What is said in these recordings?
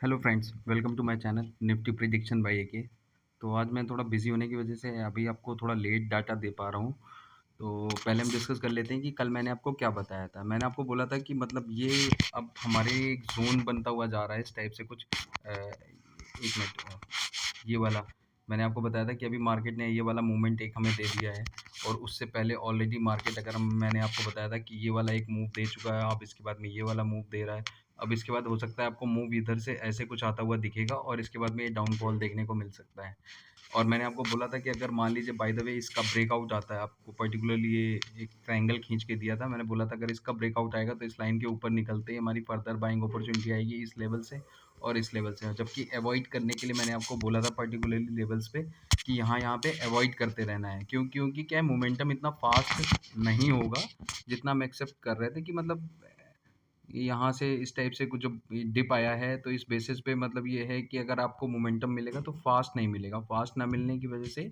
Hello friends, welcome to my channel Nifty prediction by AK. तो आज मैं थोड़ा बिजी होने की वजह से अभी आपको थोड़ा लेट डाटा दे पा रहा हूँ। तो पहले हम डिस्कस कर लेते हैं कि कल मैंने आपको क्या बताया था। मैंने आपको बोला था कि मतलब ये अब हमारे एक जोन बनता हुआ जा रहा है इस टाइप से कुछ। एक मिनट, ये वाला मैंने आपको बताया था कि अभी मार्केट ने ये वाला मूवमेंट एक हमें दे दिया है। और उससे पहले ऑलरेडी मार्केट अगर मैंने आपको बताया था कि ये वाला एक मूव दे चुका है, अब इसके बाद में ये वाला मूव दे रहा है। अब इसके बाद हो सकता है आपको मूव इधर से ऐसे कुछ आता हुआ दिखेगा और इसके बाद में ये डाउनफॉल देखने को मिल सकता है। और मैंने आपको बोला था कि अगर मान लीजिए बाय द वे इसका ब्रेकआउट आता है, आपको पर्टिकुलरली ये एक ट्रायंगल खींच के दिया था। मैंने बोला था अगर इसका ब्रेकआउट आएगा तो इस लाइन के ऊपर निकलते ही हमारी फर्दर बाइंग अपॉर्चुनिटी आएगी इस लेवल से और इस लेवल से। जबकि अवॉइड करने के लिए मैंने आपको बोला था पर्टिकुलरली लेवल्स पे कि यहाँ पे अवॉइड करते रहना है। क्योंकि क्या है, मोमेंटम इतना फास्ट नहीं होगा जितना हम एक्सेप्ट कर रहे थे कि मतलब यहाँ से इस टाइप से कुछ जब डिप आया है तो इस बेसिस पे मतलब ये है कि अगर आपको मोमेंटम मिलेगा तो फास्ट नहीं मिलेगा। फास्ट ना मिलने की वजह से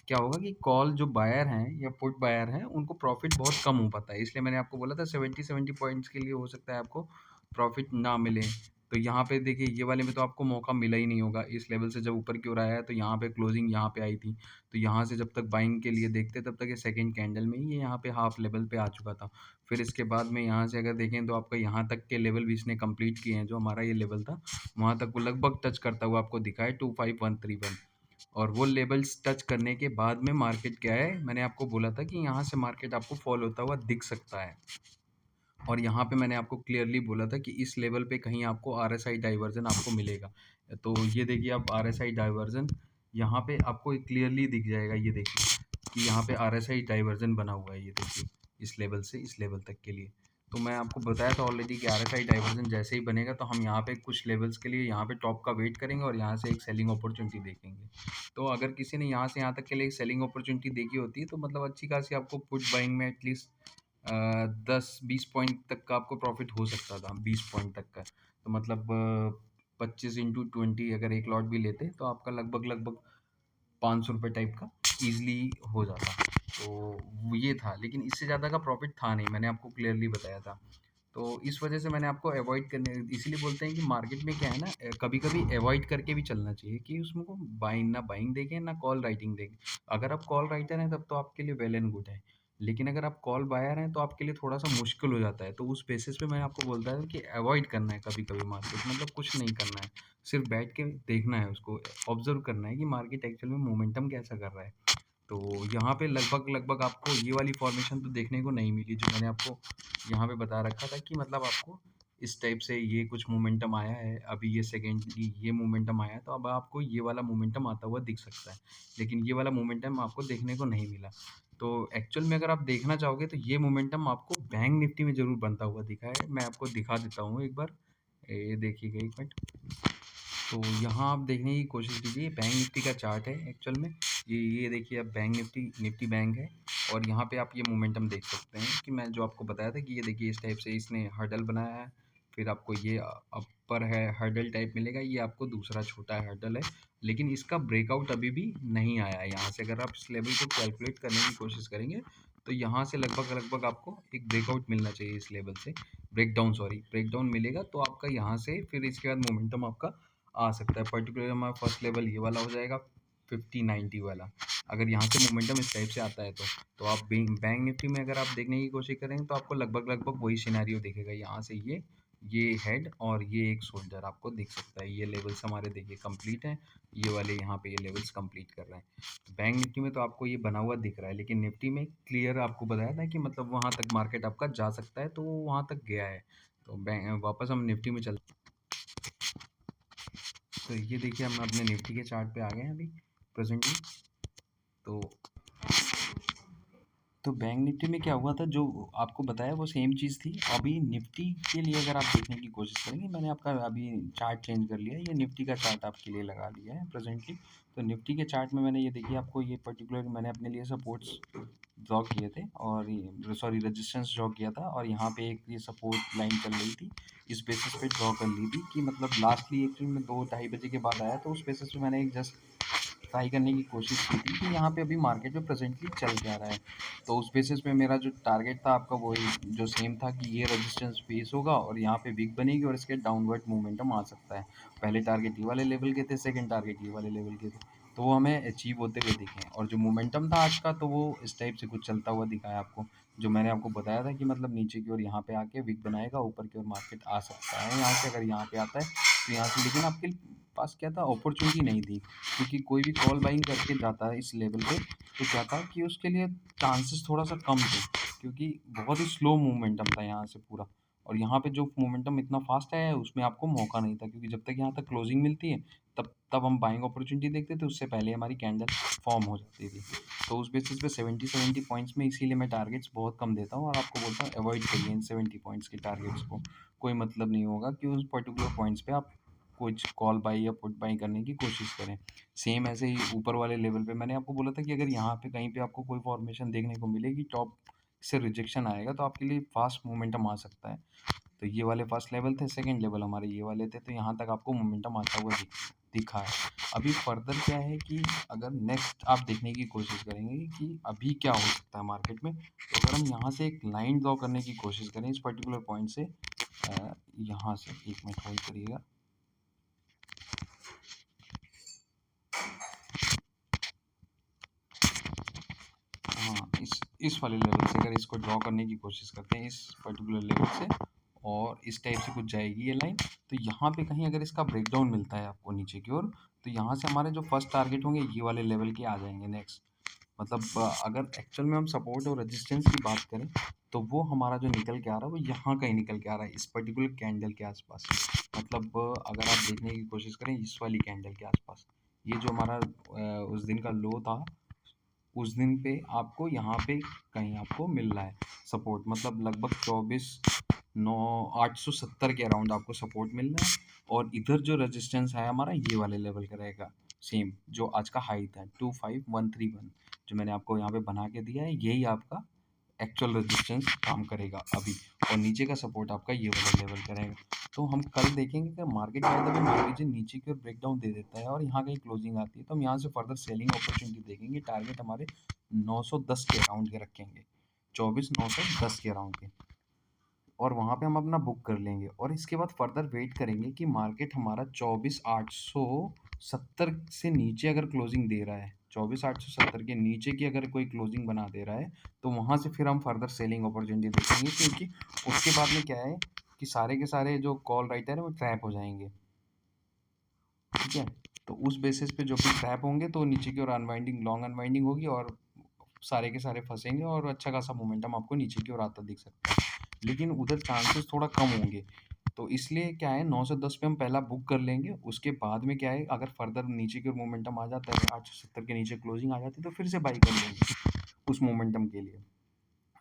क्या होगा कि कॉल जो बायर हैं या पुट बायर हैं उनको प्रॉफिट बहुत कम हो पाता है। इसलिए मैंने आपको बोला था 70 पॉइंट्स के लिए हो सकता है आपको प्रॉफिट ना मिले। तो यहाँ पे देखिए ये वाले में तो आपको मौका मिला ही नहीं होगा। इस लेवल से जब ऊपर की ओर आया है तो यहाँ पे क्लोजिंग यहाँ पे आई थी। तो यहाँ से जब तक बाइंग के लिए देखते तब तक ये सेकंड कैंडल में ही ये यहाँ पे हाफ लेवल पे आ चुका था। फिर इसके बाद में यहाँ से अगर देखें तो आपका यहाँ तक के लेवल भी इसने कंप्लीट किए हैं। जो हमारा ये लेवल था वहाँ तक वो लगभग टच करता हुआ आपको दिखा है 25131। और वो लेवल्स टच करने के बाद में मार्केट क्या है, मैंने आपको बोला था कि यहाँ से मार्केट आपको फॉल होता हुआ दिख सकता है। और यहाँ पे मैंने आपको क्लियरली बोला था कि इस लेवल पे कहीं आपको आरएसआई डाइवर्जन आपको मिलेगा। तो ये देखिए आप आरएसआई डाइवर्जन यहाँ पे आपको क्लियरली दिख जाएगा। ये देखिए कि यहाँ पे आरएसआई डाइवर्जन बना हुआ है। ये देखिए इस लेवल से इस लेवल तक के लिए। तो मैं आपको बताया था ऑलरेडी कि आरएसआई डाइवर्जन जैसे ही बनेगा तो हम यहाँ पे कुछ लेवल्स के लिए यहाँ पे टॉप का वेट करेंगे और यहाँ से एक सेलिंग अपॉर्चुनिटी देखेंगे। तो अगर किसी ने यहाँ से यहाँ तक के लिए एक सेलिंग अपॉर्चुनिटी देखी होती है तो मतलब अच्छी खासी आपको पुट बाइंग में एटलीस्ट 10-20 पॉइंट तक का आपको प्रॉफिट हो सकता था। 20 पॉइंट तक का तो मतलब 25 into 20 अगर एक लॉट भी लेते तो आपका लगभग लगभग 500 रुपये टाइप का ईजिली हो जाता। तो वो ये था, लेकिन इससे ज़्यादा का प्रॉफिट था नहीं, मैंने आपको क्लियरली बताया था। तो इस वजह से मैंने आपको अवॉइड करने इसीलिए बोलते हैं कि मार्केट में क्या है ना, कभी कभी अवॉइड करके भी चलना चाहिए कि उसमें को बाइंग ना बाइंग देखें ना कॉल राइटिंग देखें। अगर आप कॉल राइटर हैं तब तो आपके लिए वेल एंड गुड है। लेकिन अगर आप कॉल बायर हैं तो आपके लिए थोड़ा सा मुश्किल हो जाता है। तो उस बेसिस पे मैं आपको बोलता है कि अवॉइड करना है कभी कभी मार्केट, मतलब कुछ नहीं करना है। सिर्फ बैठ के देखना है, उसको ऑब्जर्व करना है कि मार्केट एक्चुअल में मोमेंटम कैसा कर रहा है। तो यहाँ पे लगभग लगभग आपको ये वाली फॉर्मेशन तो देखने को नहीं मिली जो मैंने आपको यहाँ पे बता रखा था कि मतलब आपको इस टाइप से ये कुछ मोमेंटम आया है। अभी ये सेकेंड ये मोमेंटम आया है तो अब आपको ये वाला मोमेंटम आता हुआ दिख सकता है। लेकिन ये वाला मोमेंटम आपको देखने को नहीं मिला। तो एक्चुअल में अगर आप देखना चाहोगे तो ये मोमेंटम आपको बैंक निफ्टी में ज़रूर बनता हुआ दिखा है। मैं आपको दिखा देता हूँ एक बार। ये देखिएगा एक मिनट। तो यहाँ आप देखने की कोशिश कीजिए, बैंक निफ्टी का चार्ट है एक्चुअल में। ये देखिए, आप बैंक निफ्टी बैंक है। और यहाँ पे आप ये मोमेंटम देख सकते हैं कि मैं जो आपको बताया था कि ये देखिए इस टाइप से इसने हर्डल बनाया है। फिर आपको ये अपर है हर्डल टाइप मिलेगा, ये आपको दूसरा छोटा हर्डल है। लेकिन इसका ब्रेकआउट अभी भी नहीं आया है। यहाँ से अगर आप इस लेवल को कैलकुलेट करने की कोशिश करेंगे तो यहाँ से लगभग लगभग आपको एक ब्रेकआउट मिलना चाहिए इस लेवल से। ब्रेकडाउन मिलेगा तो आपका यहाँ से फिर इसके बाद मोमेंटम आपका आ सकता है। पर्टिकुलर हमारा फर्स्ट लेवल ये वाला हो जाएगा 50-90 वाला। अगर यहाँ से मोमेंटम इस टाइप से आता है तो आप बैंक निफ्टी में अगर आप देखने की कोशिश करेंगे तो आपको लगभग लगभग वही सिनेरियो दिखेगा। यहाँ से ये हेड और ये एक शोल्डर आपको दिख सकता है। ये लेवल्स हमारे देखिए कंप्लीट हैं। ये वाले यहाँ पे ये लेवल्स कंप्लीट कर रहे हैं। तो बैंक निफ्टी में तो आपको ये बना हुआ दिख रहा है, लेकिन निफ्टी में क्लियर आपको बताया था कि मतलब वहाँ तक मार्केट आपका जा सकता है, तो वो वहाँ तक गया है। तो बैंक वापस हम निफ्टी में चलते। तो ये देखिए हम अपने निफ्टी के चार्ट पे आ गए हैं अभी प्रेजेंटली। तो बैंक निफ्टी में क्या हुआ था जो आपको बताया वो सेम चीज़ थी। अभी निफ्टी के लिए अगर आप देखने की कोशिश करेंगे, मैंने आपका अभी चार्ट चेंज कर लिया है, ये निफ्टी का चार्ट आपके लिए लगा लिया है प्रेजेंटली। तो निफ्टी के चार्ट में मैंने ये देखिए आपको ये पर्टिकुलर मैंने अपने लिए सपोर्ट्स ड्रॉ किए थे और ये सॉरी रेजिस्टेंस ड्रॉ किया था। और यहाँ पे एक ये सपोर्ट लाइन चल रही थी, इस बेसिस पे ड्रॉ कर ली थी कि मतलब लास्टली एक्चुअली में 2-2:30 बजे के बाद आया तो उस बेसिस पे मैंने एक जस्ट ट्राई करने की कोशिश की थी कि यहाँ पे अभी मार्केट में प्रेजेंटली चल क्या रहा है। तो उस बेसिस पे मेरा जो टारगेट था आपका वही जो सेम था कि ये रेजिस्टेंस फेस होगा और यहाँ पे वीक बनेगी और इसके डाउनवर्ड मोमेंटम आ सकता है। पहले टारगेट ये वाले लेवल के थे, सेकंड टारगेट ये वाले लेवल के थे, तो वो हमें अचीव होते हुए दिखे हैं। और जो मोमेंटम था आज का तो वो इस टाइप से कुछ चलता हुआ दिखा है आपको, जो मैंने आपको बताया था कि मतलब नीचे की ओर यहाँ पे आके वीक बनाएगा, ऊपर की ओर मार्केट आ सकता है यहाँ से। अगर यहाँ पे आता है तो यहाँ से, लेकिन आपके पास क्या था, अपॉर्चुनिटी नहीं थी, क्योंकि कोई भी कॉल बाइंग करके जाता है इस लेवल पे तो क्या था कि उसके लिए चांसेस थोड़ा सा कम थे, क्योंकि बहुत ही स्लो मोमेंटम था यहाँ से पूरा। और यहाँ पे जो मोमेंटम इतना फास्ट आया है उसमें आपको मौका नहीं था, क्योंकि जब तक यहाँ तक क्लोजिंग मिलती है तब तब हम बाइंग अपॉर्चुनिटी देखते थे, उससे पहले हमारी कैंडल फॉर्म हो जाती थी। तो उस बेसिस पे 70 पॉइंट्स में इसीलिए मैं टारगेट्स बहुत कम देता हूँ और आपको बोलता हूँ अवॉइड करिए इन 70 पॉइंट्स के टारगेट्स को। कोई मतलब नहीं होगा कि उस पर्टिकुलर पॉइंट्स पे आप कुछ कॉल बाई या पुट बाई करने की कोशिश करें। सेम ऐसे ही ऊपर वाले लेवल पे मैंने आपको बोला था कि अगर यहाँ पे कहीं पे आपको कोई फॉर्मेशन देखने को मिलेगी, टॉप से रिजेक्शन आएगा तो आपके लिए फास्ट मोमेंटम आ सकता है। तो ये वाले फर्स्ट लेवल थे, सेकंड लेवल हमारे ये वाले थे, तो यहाँ तक आपको मोमेंटम आता हुआ दिखा है। अभी फर्दर क्या है कि अगर नेक्स्ट आप देखने की कोशिश करेंगे कि अभी क्या हो सकता है मार्केट में, तो अगर हम यहाँ से एक लाइन ड्रॉ करने की कोशिश करें इस पर्टिकुलर पॉइंट से, यहाँ से 1 मिनट होल्ड करिएगा। हाँ, इस वाले लेवल से अगर इसको ड्रॉ करने की कोशिश करते हैं इस पर्टिकुलर लेवल से, और इस टाइप से कुछ जाएगी ये लाइन, तो यहाँ पे कहीं अगर इसका ब्रेकडाउन मिलता है आपको नीचे की ओर, तो यहाँ से हमारे जो फर्स्ट टारगेट होंगे ये वाले लेवल के आ जाएंगे नेक्स्ट। मतलब अगर एक्चुअल में हम सपोर्ट और रेजिस्टेंस की बात करें तो वो हमारा जो निकल के आ रहा है वो यहाँ कहीं निकल के आ रहा है, इस पर्टिकुलर कैंडल के आसपास। मतलब अगर आप देखने की कोशिश करें इस वाली कैंडल के आसपास, ये जो हमारा उस दिन का लो था, उस दिन पे आपको यहाँ पे कहीं आपको मिल रहा है सपोर्ट, मतलब लगभग 24,9 870 के अराउंड आपको सपोर्ट मिल रहा है। और इधर जो रेजिस्टेंस है हमारा ये वाले लेवल का रहेगा, सेम जो आज का हाई था 25131, जो मैंने आपको यहाँ पे बना के दिया है, यही आपका एक्चुअल रेजिस्टेंस काम करेगा अभी। और नीचे का सपोर्ट आपका ये वाला लेवल का रहेगा। तो हम कल देखेंगे कि मार्केट बाय द वे मान लीजिए नीचे की ओर ब्रेकडाउन दे देता है और यहाँ कहीं क्लोजिंग आती है, तो हम यहाँ से फर्दर सेलिंग अपॉर्चुनिटी देखेंगे। टारगेट हमारे 910 के अराउंड के रखेंगे, 24,910 के अराउंड के, और वहाँ पे हम अपना बुक कर लेंगे। और इसके बाद फर्दर वेट करेंगे कि मार्केट हमारा 24,870 से नीचे अगर क्लोजिंग दे रहा है, 24,870 के नीचे की अगर कोई क्लोजिंग बना दे रहा है, तो वहाँ से फिर हम फर्दर सेलिंग अपॉर्चुनिटी देखेंगे, क्योंकि उसके बाद में क्या है कि सारे के सारे जो कॉल राइटर है वो ट्रैप हो जाएंगे। ठीक है, तो उस बेसिस पे जो भी ट्रैप होंगे तो नीचे की ओर अनवाइंडिंग, लॉन्ग अनवाइंडिंग होगी और सारे के सारे फंसेंगे और अच्छा खासा मोमेंटम आपको नीचे की ओर आता दिख सकता है, लेकिन उधर चांसेस थोड़ा कम होंगे। तो इसलिए क्या है, 910 पे हम पहला बुक कर लेंगे। उसके बाद में क्या है, अगर फर्दर नीचे की ओर मोमेंटम आ जाता है, 870 के नीचे क्लोजिंग आ जाती है, तो फिर से बाई कर लेंगे उस मोमेंटम के लिए।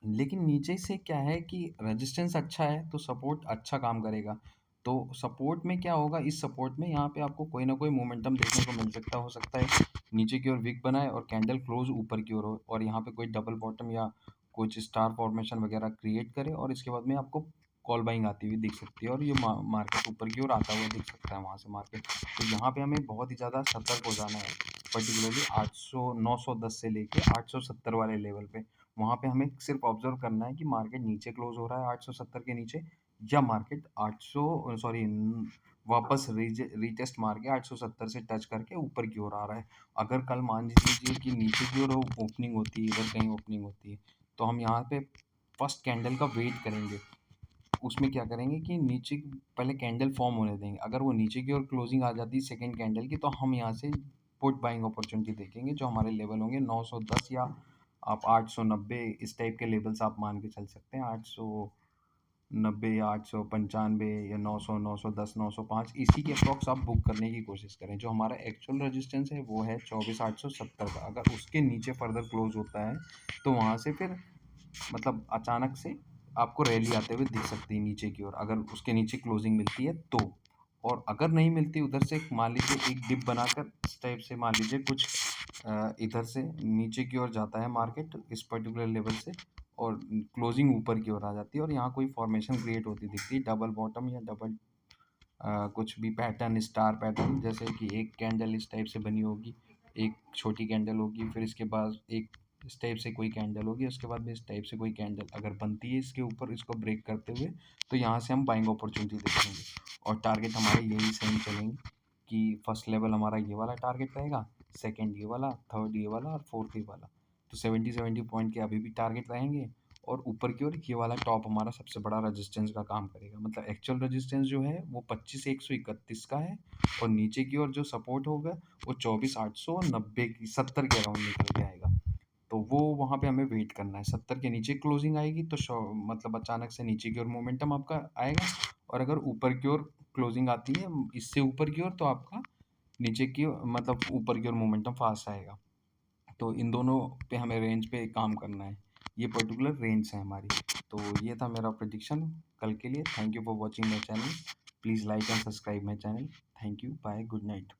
लेकिन नीचे से क्या है कि रेजिस्टेंस अच्छा है तो सपोर्ट अच्छा काम करेगा। तो सपोर्ट में क्या होगा, इस सपोर्ट में यहाँ पे आपको कोई ना कोई मोमेंटम देखने को मिल सकता, हो सकता है नीचे की ओर विक बनाए और कैंडल क्लोज ऊपर की ओर हो, और यहाँ पे कोई डबल बॉटम या कुछ स्टार फॉर्मेशन वगैरह क्रिएट करे, और इसके बाद में आपको कॉल बाइंग आती हुई दिख सकती है और ये मार्केट ऊपर की ओर आता हुआ दिख सकता है वहाँ से मार्केट। तो यहाँ पे हमें बहुत ही ज़्यादा सतर्क हो जाना है, पर्टिकुलरली 800 910 से लेके 870 वाले लेवल पे। वहाँ पे हमें सिर्फ ऑब्जर्व करना है कि मार्केट नीचे क्लोज हो रहा है 870 के नीचे, या मार्केट 800 सॉरी वापस रीटेस्ट मार के 870 से टच करके ऊपर की ओर आ रहा है। अगर कल मान लीजिए कि नीचे की ओर ओपनिंग होती है, इधर कहीं ओपनिंग होती है, तो हम यहाँ पे फर्स्ट कैंडल का वेट करेंगे। उसमें क्या करेंगे कि नीचे पहले कैंडल फॉर्म होने देंगे, अगर वो नीचे की ओर क्लोजिंग आ जाती है सेकंड कैंडल की, तो हम यहाँ से पुट बाइंग अपॉर्चुनिटी देखेंगे, जो हमारे लेवल होंगे 910 या आप 890, इस टाइप के लेवल्स आप मान के चल सकते हैं। 890 या 895 या 900, 910, 905, इसी के अप्रॉक्स आप बुक करने की कोशिश करें। जो हमारा एक्चुअल रेजिस्टेंस है वो है 24,870 का। अगर उसके नीचे फर्दर क्लोज होता है तो वहाँ से फिर मतलब अचानक से आपको रैली आते हुए दिख सकती है नीचे की ओर, अगर उसके नीचे क्लोजिंग मिलती है तो। और अगर नहीं मिलती उधर से मान लीजिए एक डिप बनाकर इस टाइप से, मान लीजिए कुछ इधर से नीचे की ओर जाता है मार्केट इस पर्टिकुलर लेवल से, और क्लोजिंग ऊपर की ओर आ जाती है और यहाँ कोई फॉर्मेशन क्रिएट होती दिखती है, डबल बॉटम या डबल कुछ भी पैटर्न, स्टार पैटर्न, जैसे कि एक कैंडल इस टाइप से बनी होगी, एक छोटी कैंडल होगी, फिर इसके बाद एक इस टाइप से कोई कैंडल होगी, उसके बाद भी इस टाइप से कोई कैंडल अगर बनती है इसके ऊपर इसको ब्रेक करते हुए, तो यहाँ से हम बाइंग अपॉर्चुनिटी देखेंगे और टारगेट हमारे यही सेम चलेंगे कि फर्स्ट लेवल हमारा ये वाला टारगेट रहेगा, सेकंड ये वाला, थर्ड ये वाला और फोर्थ ये वाला। तो 70 पॉइंट के अभी भी टारगेट रहेंगे और ऊपर की ओर ये वाला टॉप हमारा सबसे बड़ा रेजिस्टेंस का काम करेगा। मतलब एक्चुअल रेजिस्टेंस जो है वो 25,131 का है और नीचे की ओर जो सपोर्ट होगा वो 24,800 और 90 की 70 के अराउंड निकल के आएगा। तो वो वहाँ पे हमें वेट करना है। 70 के नीचे क्लोजिंग आएगी तो मतलब अचानक से नीचे की ओर मोमेंटम आपका आएगा और अगर ऊपर की ओर क्लोजिंग आती है इससे ऊपर की ओर तो आपका नीचे की मतलब ऊपर की ओर मोमेंटम फास्ट आएगा। तो इन दोनों पे हमें रेंज पे काम करना है। ये पर्टिकुलर रेंज है हमारी। तो ये था मेरा प्रेडिक्शन कल के लिए। Thank you for watching my channel. Please like and subscribe my channel. Thank you, bye, good night.